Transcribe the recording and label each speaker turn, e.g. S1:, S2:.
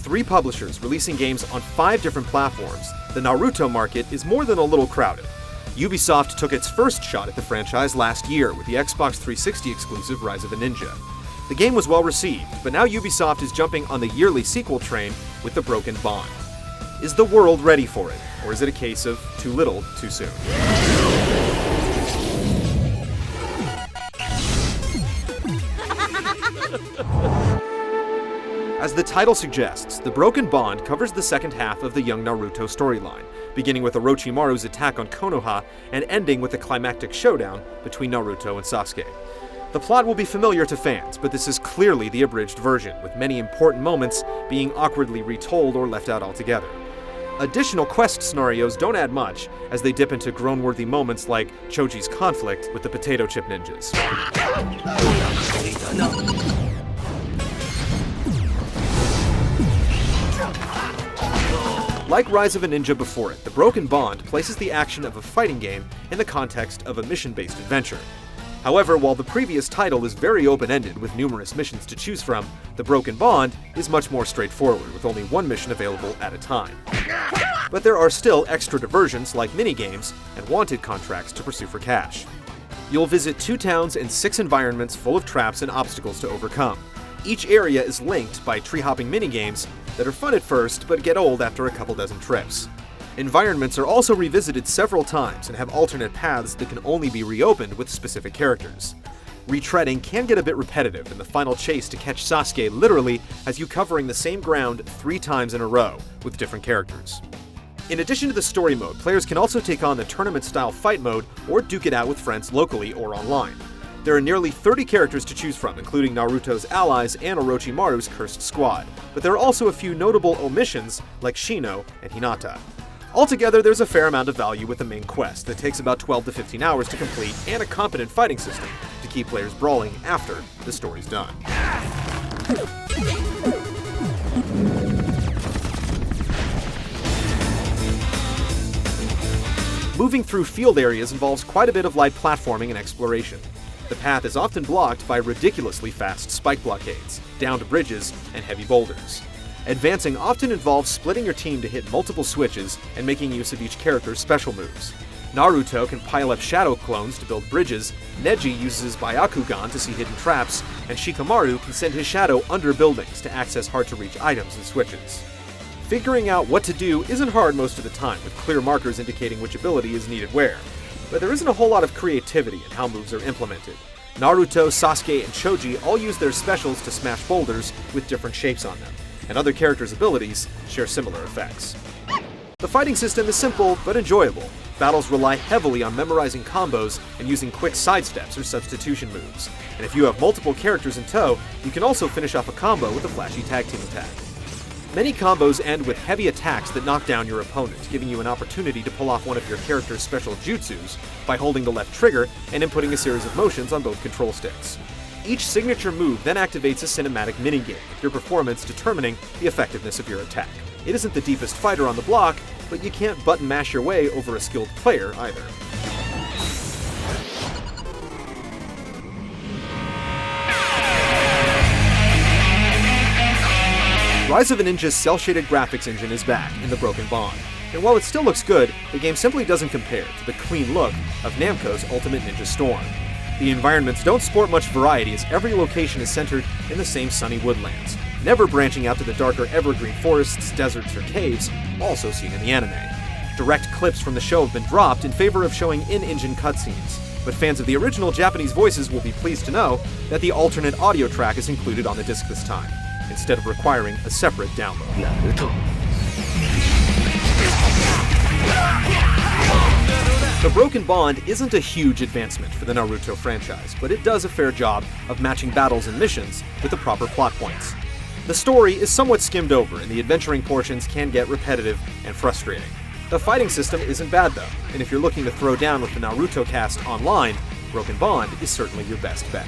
S1: 3 publishers releasing games on 5 different platforms, the Naruto market is more than a little crowded. Ubisoft took its first shot at the franchise last year with the Xbox 360 exclusive Rise of a Ninja. The game was well received, but now Ubisoft is jumping on the yearly sequel train with The Broken Bond. Is the world ready for it, or is it a case of too little, too soon? As the title suggests, The Broken Bond covers the second half of the young Naruto storyline, beginning with Orochimaru's attack on Konoha and ending with a climactic showdown between Naruto and Sasuke. The plot will be familiar to fans, but this is clearly the abridged version, with many important moments being awkwardly retold or left out altogether. Additional quest scenarios don't add much, as they dip into groan-worthy moments like Choji's conflict with the potato chip ninjas. Like Rise of a Ninja before it, The Broken Bond places the action of a fighting game in the context of a mission-based adventure. However, while the previous title is very open-ended with numerous missions to choose from, The Broken Bond is much more straightforward, with only one mission available at a time. But there are still extra diversions like minigames and wanted contracts to pursue for cash. You'll visit 2 towns and 6 environments full of traps and obstacles to overcome. Each area is linked by tree-hopping minigames that are fun at first, but get old after a couple dozen trips. Environments are also revisited several times and have alternate paths that can only be reopened with specific characters. Retreading can get a bit repetitive, and the final chase to catch Sasuke literally has you covering the same ground 3 times in a row, with different characters. In addition to the story mode, players can also take on the tournament-style fight mode or duke it out with friends locally or online. There are nearly 30 characters to choose from, including Naruto's allies and Orochimaru's cursed squad, but there are also a few notable omissions like Shino and Hinata. Altogether, there's a fair amount of value with the main quest that takes about 12 to 15 hours to complete, and a competent fighting system to keep players brawling after the story's done. Moving through field areas involves quite a bit of light platforming and exploration. The path is often blocked by ridiculously fast spike blockades, downed bridges, and heavy boulders. Advancing often involves splitting your team to hit multiple switches and making use of each character's special moves. Naruto can pile up shadow clones to build bridges, Neji uses Byakugan to see hidden traps, and Shikamaru can send his shadow under buildings to access hard-to-reach items and switches. Figuring out what to do isn't hard most of the time, with clear markers indicating which ability is needed where. But there isn't a whole lot of creativity in how moves are implemented. Naruto, Sasuke, and Choji all use their specials to smash boulders with different shapes on them, and other characters' abilities share similar effects. The fighting system is simple but enjoyable. Battles rely heavily on memorizing combos and using quick sidesteps or substitution moves. And if you have multiple characters in tow, you can also finish off a combo with a flashy tag team attack. Many combos end with heavy attacks that knock down your opponent, giving you an opportunity to pull off one of your character's special jutsus by holding the left trigger and inputting a series of motions on both control sticks. Each signature move then activates a cinematic minigame, with your performance determining the effectiveness of your attack. It isn't the deepest fighter on the block, but you can't button mash your way over a skilled player either. Rise of a Ninja's cel-shaded graphics engine is back in The Broken Bond, and while it still looks good, the game simply doesn't compare to the clean look of Namco's Ultimate Ninja Storm. The environments don't sport much variety, as every location is centered in the same sunny woodlands, never branching out to the darker evergreen forests, deserts, or caves, also seen in the anime. Direct clips from the show have been dropped in favor of showing in-engine cutscenes, but fans of the original Japanese voices will be pleased to know that the alternate audio track is included on the disc this time, instead of requiring a separate download. Naruto. The Broken Bond isn't a huge advancement for the Naruto franchise, but it does a fair job of matching battles and missions with the proper plot points. The story is somewhat skimmed over, and the adventuring portions can get repetitive and frustrating. The fighting system isn't bad though, and if you're looking to throw down with the Naruto cast online, Broken Bond is certainly your best bet.